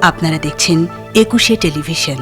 আপনারা দেখছেন একুশে টেলিভিশন।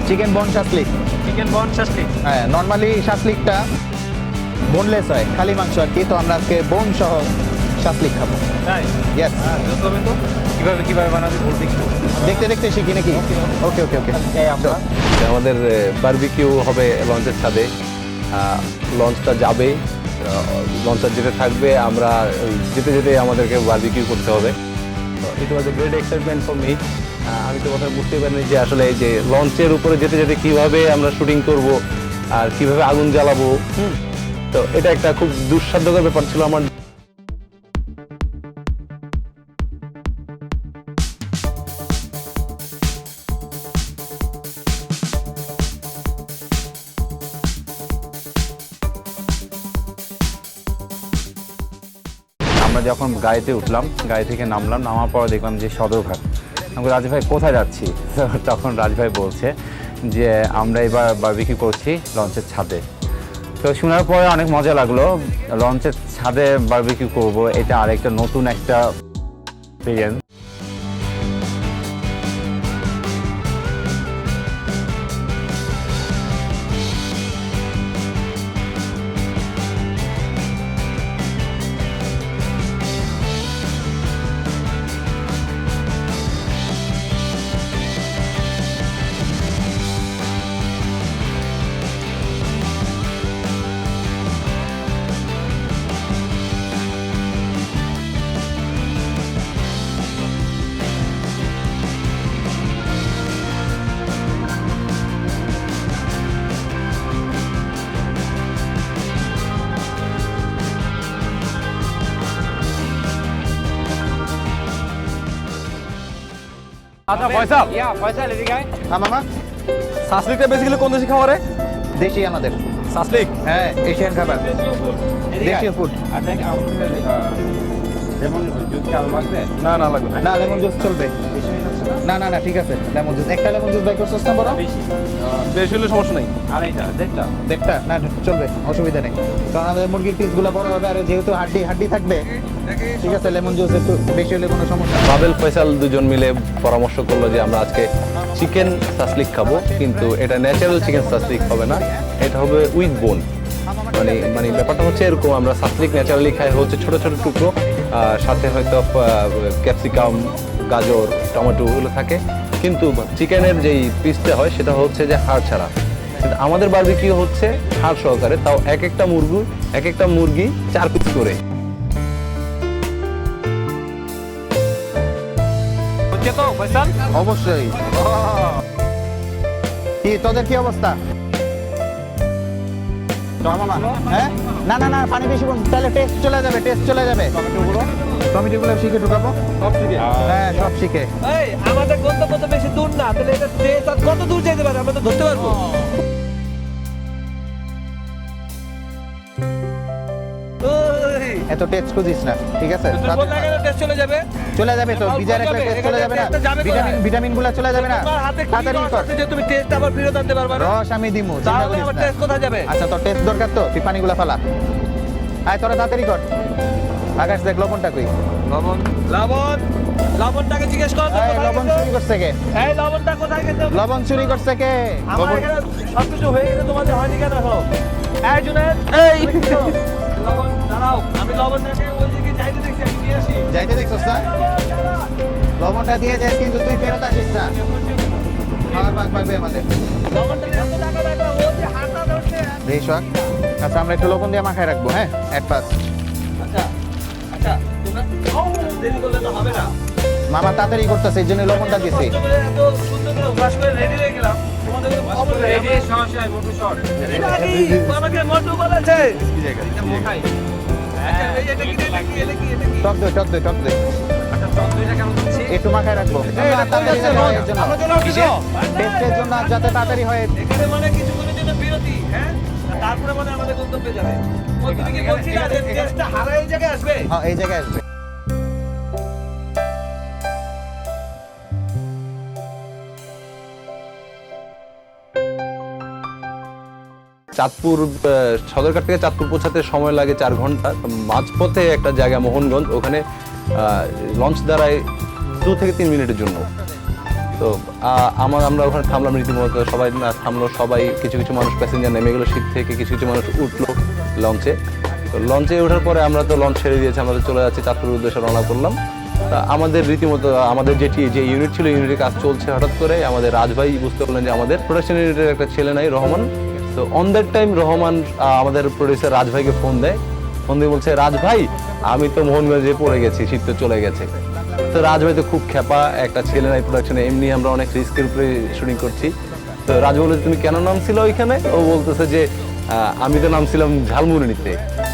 চিকেন বন শাসলিক। চিকেন বন শাসলিক, হ্যাঁ, নর্মালি শাসলিকটা বোনলেস হয়, খালি মাংস আর কি। তো আমরা আজকে বোন সহ শাসলিক খাবো। তাই? ইয়েস। তবে তো কিভাবে বানাবে বলতে কি দেখতে দেখতে শিখি নাকি? ওকে ওকে ওকে। আমরা আমাদের বারবিকিউ হবে লঞ্চের ছাদে। লঞ্চটা যাবে, লঞ্চটা যেতে থাকবে, আমরা যেতে যেতে আমাদেরকে বারবিকিউ করতে হবে। It was a great excitement for me. আমি তো কথা বুঝতে পারিনি যে আসলে এই যে লঞ্চের উপরে যেতে যেতে কীভাবে আমরা শুটিং করব আর কিভাবে আগুন জ্বালাবো। তো এটা একটা খুব দুঃসাধ্যকর ব্যাপার ছিল আমার। আমরা যখন গাড়িতে উঠলাম, গাড়ি থেকে নামলাম, নামার পর দেখলাম যে সদরঘাট। আমি রাজু ভাই কোথায় যাচ্ছি? তখন রাজু ভাই বলছে যে আমরা এবার বারবিকিউ করছি লঞ্চের ছাদে। তো শোনার পরে অনেক মজা লাগলো। লঞ্চের ছাদে বারবিকিউ করব, এটা আরেকটা নতুন একটা এক্সপিরিয়েন্স। আচ্ছা ফয়সাল, ফয়সাল এদিকে আয়। হ্যাঁ মামা। শাসলিকটা বেসিক্যালি কোন দেশি খাবারে? দেশি আমাদের শাসলিক, হ্যাঁ, এশিয়ান খাবার, দেশীয় ফুড। লেমন জুস কি আলো লাগবে? না লাগবে না, লেমন জুস চলবে। না না না, ঠিক আছে, লেমন জুস। একটা লেমন জুস বাই করছিস না বড়? বেশি হলে সমস্যা নেই। আর এইটা দেখটা না চলবে, অসুবিধা নেই। কারণ আমাদের মুরগির পিসগুলো বড় হবে, আর যেহেতু হাড্ডি থাকবে, ঠিক আছে, লেমন জুস একটু বেশি হলে কোনো সমস্যা নেই। বাবেল ফয়সাল দুজন মিলে পরামর্শ করলো যে আমরা আজকে চিকেন সাসলিক খাবো, কিন্তু এটা ন্যাচারাল চিকেন সাসলিক হবে না, এটা হবে উইথ বোন। মানে মানে ব্যাপারটা হচ্ছে এরকম, আমরা সাসলিক ন্যাচারালি খাই হচ্ছে ছোট ছোট টুকরো, সাথে হয়তো ক্যাপসিকাম, গাজর, টমেটো এগুলো থাকে, কিন্তু চিকেনের যেই পিসটা হয় সেটা হচ্ছে যে হাড় ছাড়া। কিন্তু আমাদের বারবিকিউ হচ্ছে হাড় সহকারে, তাও এক একটা মুরগি 4 পিস করে। হচ্ছে তো ফয়সাল? অবশ্যই। কি তোদের কি অবস্থা? হ্যাঁ, না না না, পানি বেশি পড়ছে, তাহলে টেস্ট চলে যাবে। টমেটোগুলো শিখে ঢুকাবো, সব ঠিক আছে। হ্যাঁ সব শিখে। এই আমাদের গন্তব্য তো বেশি দূর না, তাহলে এটা ট্রেস আর কত দূর যেতে পারে আমরা তো ধরতে পারবো। ওই, এত টেস্ট খুঁজিস না, ঠিক আছে? তুই বললা কেন টেস্ট চলে যাবে? চলে যাবে তো, অল্প ভিজা রাখলে যাবে, টেস্ট চলে যাবে না? এখানে যাবে কোথায়? ভিটামিন গুলা চলে যাবে না? তোমার হাতে কি তাড়াতাড়ি রস কর। আছে যে তুমি টেস্ট আবার ফেরত আনতে পারবে না? রস আমি দিমু, চিন্তা তাহলে করিস আবার না। টেস্ট কোথায় যাবে? আচ্ছা তোর টেস্ট দরকার তো, তুই পানিগুলা ফালা। আয় তোরা তাড়াতাড়ি কর। আকাশ দেখ লবণটা কই? লবণটাকে জিজ্ঞেস করো তো এই কোথায় লবণ গেছে? চুরি করছে কে? এই লবণটা কোথায় গেছে? লবণ চুরি করছে কে? আমার এখানে সবকিছু হয়ে গেছে, তোমাদের হয়নি কেন এখন? এই জুনেদ, এই লবণ দাঁড়াও, আমি লবণটাকে ওই দিকে যাইতে দেখছি, আমি নিয়ে আসি। যাইতে দেখছস না? লবণটা দিয়ে যায় কিন্তু তুই ফেরত আসিস না। খাবার ভাগ পাবে আমাদের। লবণটাকে এত টাকা লাগবে, ও যে হাতটা ধরছে। এই শখ। আচ্ছা আমরা একটু লবণ দিয়ে মাখায় রাখবো, হ্যাঁ? এক পাস। আচ্ছা তোমরা দেরি করলে তো হবে না। মামা তাড়াতাড়ি করতেছে, এই জন্য লবণটা দিছি। কষ্ট করে এত সুন্দর করে অভ্যাস করে রেডি হয়ে গেলাম, তোমাদের তো খবর নেই। এটা কি? আমাকে মোটু বলেছে। আচ্ছা, এটা কি? টক দই একটু মাখায় রাখবো। তাড়াতাড়ি হয় এর জন্য। আমার জন্য কিছু? টেস্টের জন্য আর যাতে তাড়াতাড়ি হয়। এখানে মানে কিছুক্ষণের জন্য বিরতি, হ্যাঁ? আর তারপরে মানে আমাদের গন্তব্যে যাবে। ওই তুমি কি বলছি না যে টেস্টটা হারা এই জায়গায় আসবে? হ্যাঁ এই জায়গায় আসবে। চাঁদপুর সদরঘাট থেকে চাঁদপুর পৌঁছাতে সময় লাগে 4 ঘন্টা। মাঝপথে একটা জায়গা মোহনগঞ্জ, ওখানে লঞ্চ দাঁড়ায় 2 থেকে 3 মিনিটের জন্য। তো আমরা ওখানে থামলাম রীতিমতো, সবাই না থামলো, সবাই কিছু কিছু মানুষ প্যাসেঞ্জার নেমে গেলো শিপ থেকে, কিছু কিছু মানুষ উঠলো লঞ্চে। তো লঞ্চে ওঠার পরে আমরা তো লঞ্চ ছেড়ে দিয়েছি, আমরা তো চলে যাচ্ছি চাঁদপুরের উদ্দেশ্যে রওনা করলাম। তা আমাদের রীতিমতো আমাদের যে ইউনিট ছিল, ইউনিটের কাজ চলছে, হঠাৎ করে আমাদের রাজভাই বুঝতে পারলেন যে আমাদের প্রোডাকশন ইউনিটের একটা ছেলে নাই, রহমান। তো অন দ্যাট টাইম রহমান আমাদের প্রডিউসার রাজভাইকে ফোন দিয়ে বলছে, রাজভাই আমি তো মোহনগঞ্জে পড়ে গেছি, শীত তো চলে গেছে। তো রাজভাই তো খুব খ্যাপা, একটা ছেলে নাই প্রোডাকশনে, এমনি আমরা অনেক রিস্কের উপরে শুটিং করছি। তো রাজ বলে, তুমি কেন নামছিল ওইখানে? ও বলতেছে যে আমি তো নামছিলাম ঝালমুড়ি নিতে,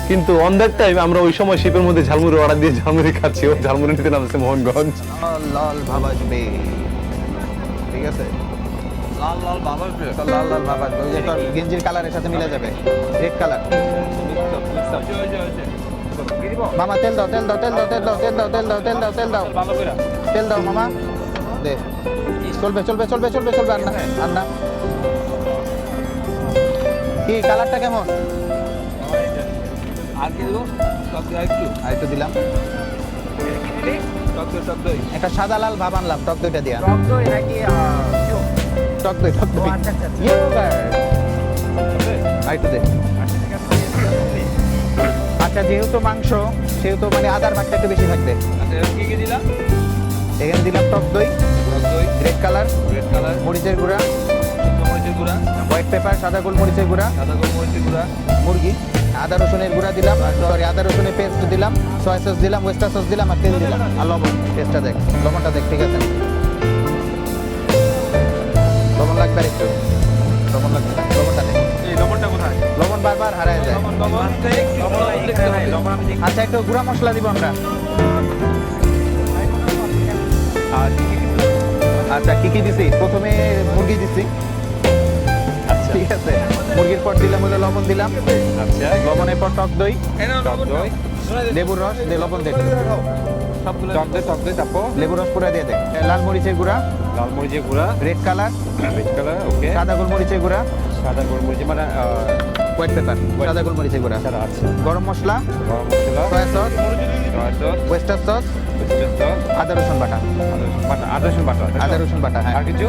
কিন্তু অন দ্যাট টাইম আমরা ওই সময় শিপের মধ্যে ঝালমুড়ি অর্ডার দিয়ে ঝালমুড়ি খাচ্ছি, ও ঝালমুড়ি নিতে নামছে মোহনগঞ্জ। লাল ভাবা আসবে, ঠিক আছে? লাল বাবা লাল ভাবা আসবে, ওই যে তোর গেঞ্জির কালারের সাথে মিলে যাবে, রেড কালার। মামা তেল দাও ভালো করে তেল দাও মামা, দে। চলবে আর না। কি কালারটা কেমন? আর কি দেবো? আরেকটু দিলাম। টক দই। একটা সাদা লাল ভাব আনলাম, টক দইটা দিয়া। টক দই নাকি টক দই আরেকটু দে। আচ্ছা যেহেতু মাংস, সেহেতু মানে আদার ভাগটা একটু বেশি থাকবে। আচ্ছা কি দিলা? এখানে দিলাম টক দই, রেড কালার, মরিচের গুঁড়া, মরিচের গুঁড়া, হোয়াইট পেপার, সাদা গোলমরিচের গুঁড়া, মুরগি, আদা রসুনের গুঁড়া দিলাম, আদা রসুনের পেস্ট দিলাম, সয়া সস দিলাম, ওয়েস্টার সস দিলাম, আর তেল দিলাম, আর লবণ। টেস্টটা দেখ, লবণটা দেখ, ঠিক আছে? লবণ লাগবে আর একটু, লবণটা দেখ। এই লবণটা কোথায়? লবণ বারবার হারায় যায়। আচ্ছা একটু গুঁড়া মশলা দিব আমরা। আচ্ছা কি দিছি? প্রথমে মুরগি দিছি, ঠিক আছে? মুরগির পর দিলাম হলো লবণ দিলাম, আচ্ছা লবণের পর টক দই, টক দই, লেবুর রস দে, লবণ দে, টক দই তারপর লেবুর রস পুরা দিয়ে দে, লাল মরিচের গুঁড়া, লাল মরিচের গুঁড়া, রেড কালার, ওকে, সাদা গোলমরিচের গুঁড়া, সাদা গোলমরিচ মানে হোয়াইট পেপার, সাদা গোলমরিচের গুঁড়া, সাদা আছে, গরম মশলা, গরম মশলা, সয়া সস, ওয়েস্টার সস, আদা রসুন বাটা, আদা রসুন বাটা, হ্যাঁ। আর কিছু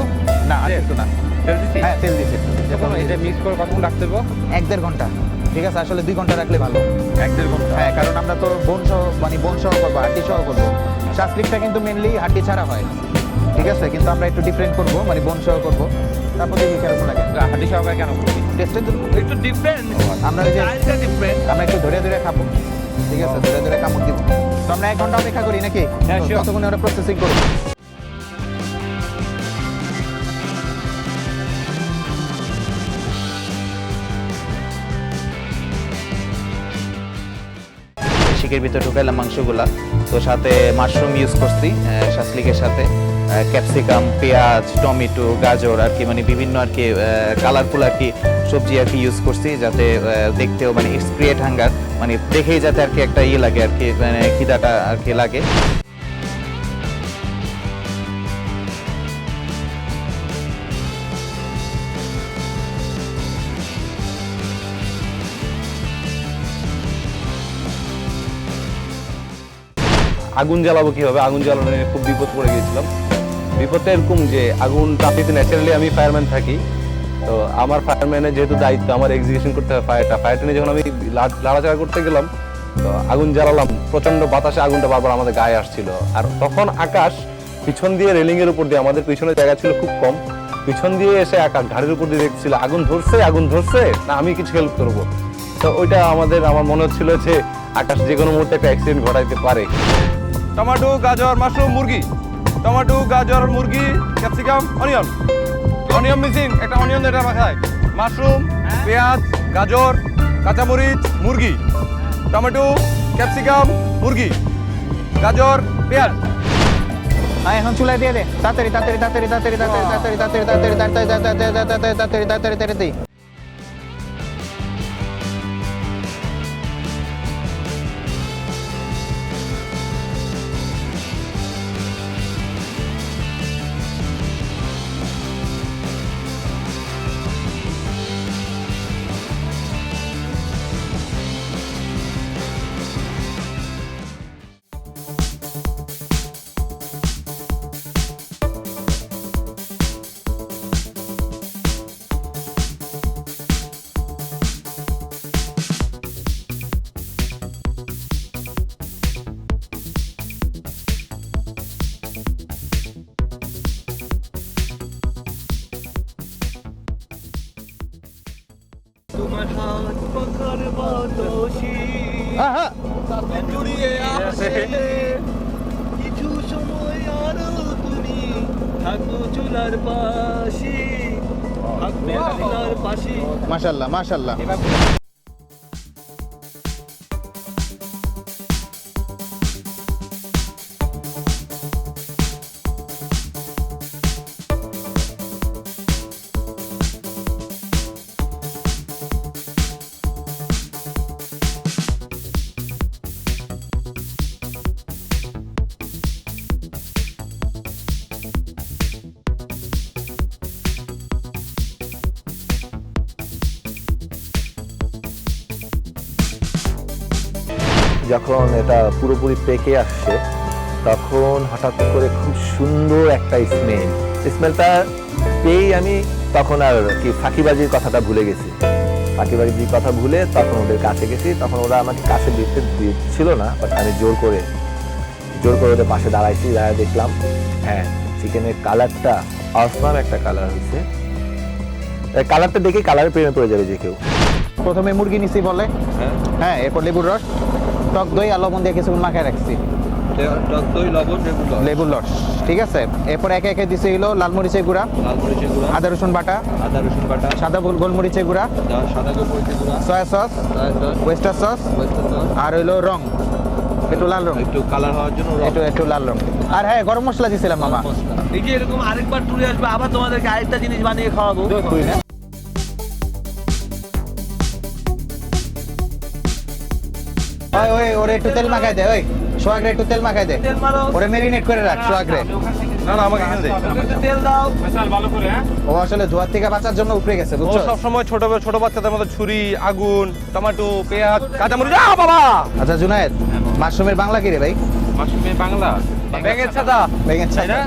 না আর একটু না, তেল দিছি? হ্ঁ তেল দিছি। যখন এটা মিক্স করে কতক্ষণ রাখতে হবে? 1-1.5 ঘন্টা, ঠিক আছে, আসলে 2 ঘন্টা রাখলে ভালো। 1-1.5 ঘন্টা। হ্যাঁ, কারণ আমরা তো বোন সহ করবো, হাড্ডি সহ করবো। শাসলিকটা কিন্তু মেনলি হাড্ডি ছাড়া হয়, ঠিক আছে, কিন্তু আমরা একটু ডিফারেন্ট করবো, মানে বোন সহ করবো। তারপর দেখি কিরকম লাগে। হাঁটি সহকারে কেন করবি? টেস্টের জন্য একটু ডিফারেন্ট, আমরা ওই যে স্টাইলটা ডিফারেন্ট। আমরা একটু ধরে ধরে খাবো, ঠিক আছে, ধরে ধরে কামড় দিব। তো আমরা 1 ঘন্টা অপেক্ষা করি নাকি? হ্যাঁ, sure. ততক্ষণে ওরা প্রসেসিং করবে। শিকের ভিতরে ঢুকাইলাম মাংসগুলা, তো সাথে মাশরুম ইউজ করছি শাসলিকের সাথে, ক্যাপসিকাম, পেঁয়াজ, টমেটো, গাজর আর কি, মানে বিভিন্ন আর কি কালারফুল আর কি সবজি আর কি ইউজ করছি, যাতে দেখতেও মানে ইটস ক্রিয়েট হাঙ্গার, মানে দেখেই যাতে আর কি একটা ইয়ে লাগে আর কি, মানে খিদাটা আর কি লাগে। আগুন জ্বালাবো কিভাবে, আগুন জ্বালানো নিয়ে খুব বিপদ পড়ে গিয়েছিলাম। বিপদটা এরকম যে আগুন তাপিতে ন্যাচারালি আমি ফায়ারম্যান থাকি, তো আমার ফায়ারম্যানের যেহেতু দায়িত্ব আমার এক্সিকিউশন করতে হয় ফায়ারটা নিয়ে যখন আমি লাড়াচাড়া করতে গেলাম, তো আগুন জ্বালালাম, প্রচন্ড বাতাসে আগুনটা বারবার আমাদের গায়ে আসছিল। আর তখন আকাশ পিছন দিয়ে রেলিং এর উপর দিয়ে, আমাদের পিছনে জায়গা ছিল খুব কম, পিছন দিয়ে এসে আকাশ ঘাড়ির উপর দিয়ে দেখছিল আগুন ধরছে না আমি কিছু হেল্প করবো। তো ওইটা আমার মনে হচ্ছিল যে আকাশ যে কোনো মুহূর্তে একটা অ্যাক্সিডেন্ট ঘটাইতে পারে। টমেটো, গাজর, মাশরুম, মুরগি। টমেটো, গাজর, মুরগি, ক্যাপসিকাম, অনিয়ন মিসিং, একটা অনিয়ন এটা মাখায়। মাশরুম, পেঁয়াজ, গাজর, কাঁচামরিচ, মুরগি। টমেটো, ক্যাপসিকাম, মুরগি, গাজর, পেঁয়াজ। হ্যাঁ, এখন চুলায় দিয়ে দে, তাড়াতাড়ি তাড়াতাড়ি তাড়াতাড়ি তাড়াতাড়ি তাড়াতাড়ি তাড়াতাড়ি তাড়াতাড়ি তাড়াতাড়ি তাড়াতাড়ি তাড়াতাড়ি তাড়াতাড়ি। তোমার হাত পাখার বাতাসে আহা, জুড়িয়ে আসে, কিছু সময় আরো তুমি থাকো চুলার পাশে, থাকবে চুলার পাশে। মাশাআল্লাহ মাশাআল্লাহ। যখন এটা পুরোপুরি পেকে আসছে তখন হঠাৎ করে খুব সুন্দর একটা স্মেলটা পেয়েই আমি তখন আর কি ফাঁকিবাজির কথাটা ভুলে গেছি। ফাঁকিবাজির কথা ভুলে তখন ওদের কাছে গেছি, তখন ওরা আমাকে কাছে দিতে দিচ্ছিল না, বাট আমি জোর করে ওদের পাশে দাঁড়াইছি, দাঁড়ায় দেখলাম হ্যাঁ চিকেনের কালারটা অসম একটা কালার হয়েছে। কালারটা দেখে কালারের প্রেমে পড়ে যাবে যে কেউ। প্রথমে মুরগি নিছি বলে, হ্যাঁ, এরপর লেবুর রস, টক দই আর লবণ দিয়ে কিছুক্ষণ মাখায় রাখছি, টক দই, লবণ, লেবুর রস, ঠিক আছে। এরপর একে একে দিছে হলো লাল মরিচের গুঁড়া, আদা রসুন বাটা, সাদা গোলমরিচের গুঁড়া, সয়া সস, ওয়েস্টার সস, আর হইলো রং, একটু লাল রং, একটু কালার হওয়ার জন্য একটু লাল রং, আর হ্যাঁ গরম মশলা দিছিলাম মামা। এই যে এরকম আরেকবার ট্যুরে আসবে, আবার তোমাদেরকে আরেকটা জিনিস বানিয়ে খাওয়াবো। ওই ওই ওরে একটু তেল মাখাই দে, ওই সোয়াগরে একটু তেল মাখাই দে, তেল মারো, ওরে মেরিনেট করে রাখ সোয়াগরে। না আমাকে এখানে দে। একটু তেল দাও। ও আসলে ধোয়ার থেকে বাঁচার জন্য উপরে গেছে, ও বুঝছো? সব সময় ছোট বাচ্চাদের মতো ছুরি, আগুন, টমেটো, পেঁয়াজ, কাঁচামরিচ। বাবা, আচ্ছা জুনায়েদ, মাশরুমের বাংলা কি রে ভাই? মাশরুমের বাংলা ব্যাঙের ছাতা। বেগুন ছাড়া।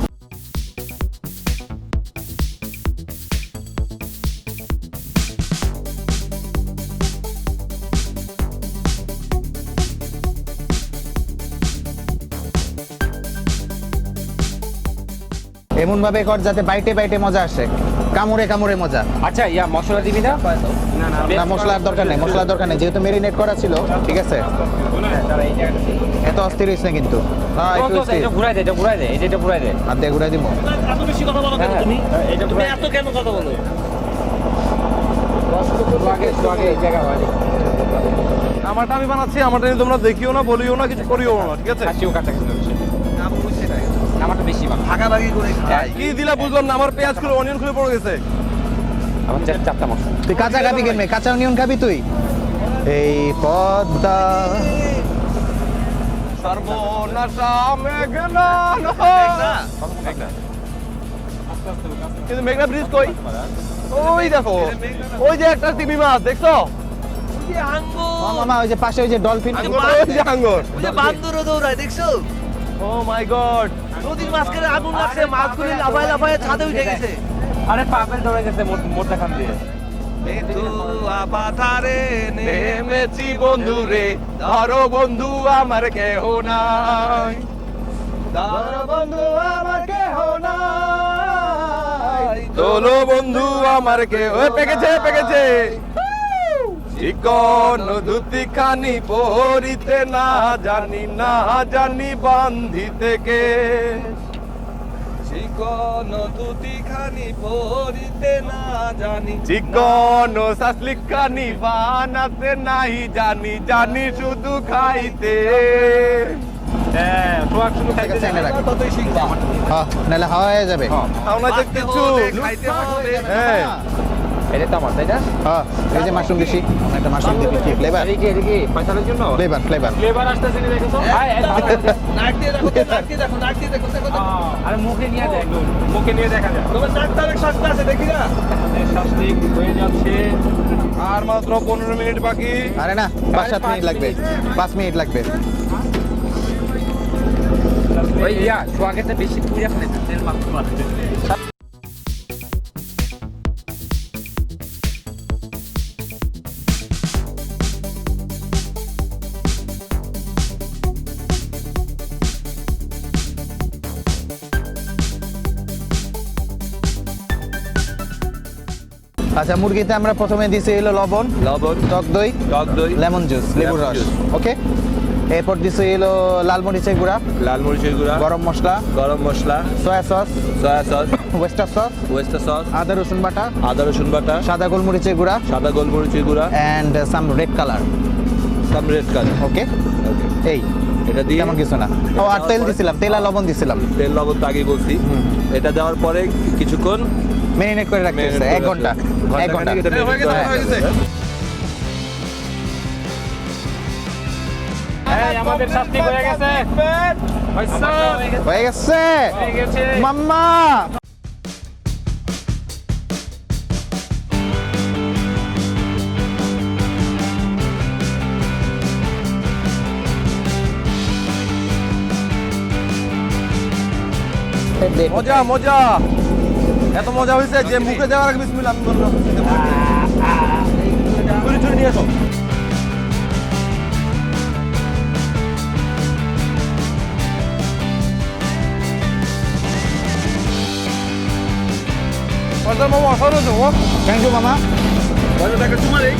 এমন ভাবে কর যাতে বাইটে বাইটে মজা আসে, কামড়ে কামড়ে মজা। আচ্ছা ইয়া মশলা দিবি না? না মশলার দরকার নেই, মশলার দরকার নেই, যেহেতু মেরিনেট করা ছিল। ঠিক আছে, এত অস্থির হইস না কিন্তু। হ্যাঁ একটু অস্থির। এটা ঘুরাই দে, এটা ঘুরাই দে, এটা ঘুরাই দে। হাত দিয়ে ঘুরাই দিব। এত বেশি কথা বলো কেন তুমি? এটা তুমি এত কেন কথা বলো? আগে জায়গা হয়। আমারটা আমি বানাচ্ছি, আমারটা নিয়ে তোমরা দেখিও না, বলিও না, কিছু করিও না, ঠিক আছে? হাসিও কাটা কিছু হচ্ছে। আমারটা বেশি বানা। ভাগাভাগি করে খাই। কি দিলা বুঝলাম না, আমার পেঁয়াজ খুলে অনিয়ন খুলে পড়ে গেছে। আমার চারটা মশলা। তুই কাঁচা খাবি কেমনে? কাঁচা অনিয়ন খাবি তুই? এই পদ্মা সর্বনাশা মেঘনা কিন্তু মেঘনা ব্রিজ কই? ওই দেখো, ওই যে একটা টিভি মাছ দেখছো? মামা ওই যে পাশে ওই যে ডলফিন। ওই যে হাঙ্গর। ওই যে বান্দরও দৌড়ায় দেখছো? ও মাই গড, নদীর মাঝখানে আগুন লাগছে, মাছগুলি লাফায় লাফায় ছাদে উঠে গেছে। আরে পাপের দৌড়ে গেছে মোটা খান দিয়ে। পাথারে নেমেছি বন্ধু রে, ধরো বন্ধু আমার কেহ নাই, ধরো বন্ধু আমার কেহ নাই, তোলো বন্ধু আমার কেহ। পেকেছে পেকেছে। চিকন ধুতি খানি পরিতে না জানি, না জানি বান্ধিতে কে। চিকন ধুতি খানি পরিতে না জানি, চিকন শাসলিক খানি বানাতে নাই জানি, জানি শুধু খাইতে। হ্যাঁ সোয়াক শুধু খাইতে ঠিক আছে, এনে রাখ। ততই শিখবা। হ্যাঁ নাহলে হাওয়া হয়ে যাবে। আমরা যে কিছু হ্যাঁ এটা তো আমার তাই না? হ্যাঁ এই যে মাশরুম বেশি, একটা মাশরুম দিবি কি ফ্লেভার? এটা কি পয়সার জন্য? Flavour flavour. ফ্লেভার আসতেছে না দেখো তো? নাক দিয়ে দেখো, নাক দিয়ে দেখো, নাক দিয়ে দেখো, দেখো, দেখো। আরে মুখে নিয়ে দেখ, মুখে নিয়ে দেখা যায়। তোমার নাকটা অনেক সস্তা আছে, দেখি না? আমাদের শাস্তিক হয়ে যাচ্ছে। আর মাত্র 15 মিনিট বাকি। আরে না 5-7 মিনিট লাগবে, 5 মিনিট লাগবে। ওই ইয়া সোয়াগেতে বেশি পুরি আপনি তেল মাত্র মারতে। আচ্ছা মুরগিতে আমরা প্রথমে দিছি হলো লবণ, টক দই, লেমন জুস, লেবুর রস। ওকে, এরপর দিছি হলো লাল মরিচের গুঁড়া, গরম মশলা, সয়া সস, ওয়েস্টার সস, আদা রসুন বাটা, সাদা গোলমরিচের গুঁড়া, এন্ড সাম রেড কালার। ওকে এই এটা দিয়ে তেমন কিছু না। ও আর তেল দিছিলাম, তেল আর লবণ দিছিলাম। তেল লবণ তো আগেই বলছি। এটা দেওয়ার পরে কিছুক্ষণ মেরিনেট করে রাখতে হবে 1 ঘন্টা। 1 ঘন্টা হয়ে গেছে, হয়ে গেছে। এই আমাদের শাস্তিক হয়ে গেছে। হয়ে গেছে হয়ে গেছে। মাম্মা। মজা মজা, এত মজা হয়েছে যে মুখে দেওয়ার আগে বিসমিল্লাহ আমি বললাম। ছুরি ছুরি নিয়ে এসো। মামা অসাধারণ। থ্যাংক ইউ মামা। তোমার এই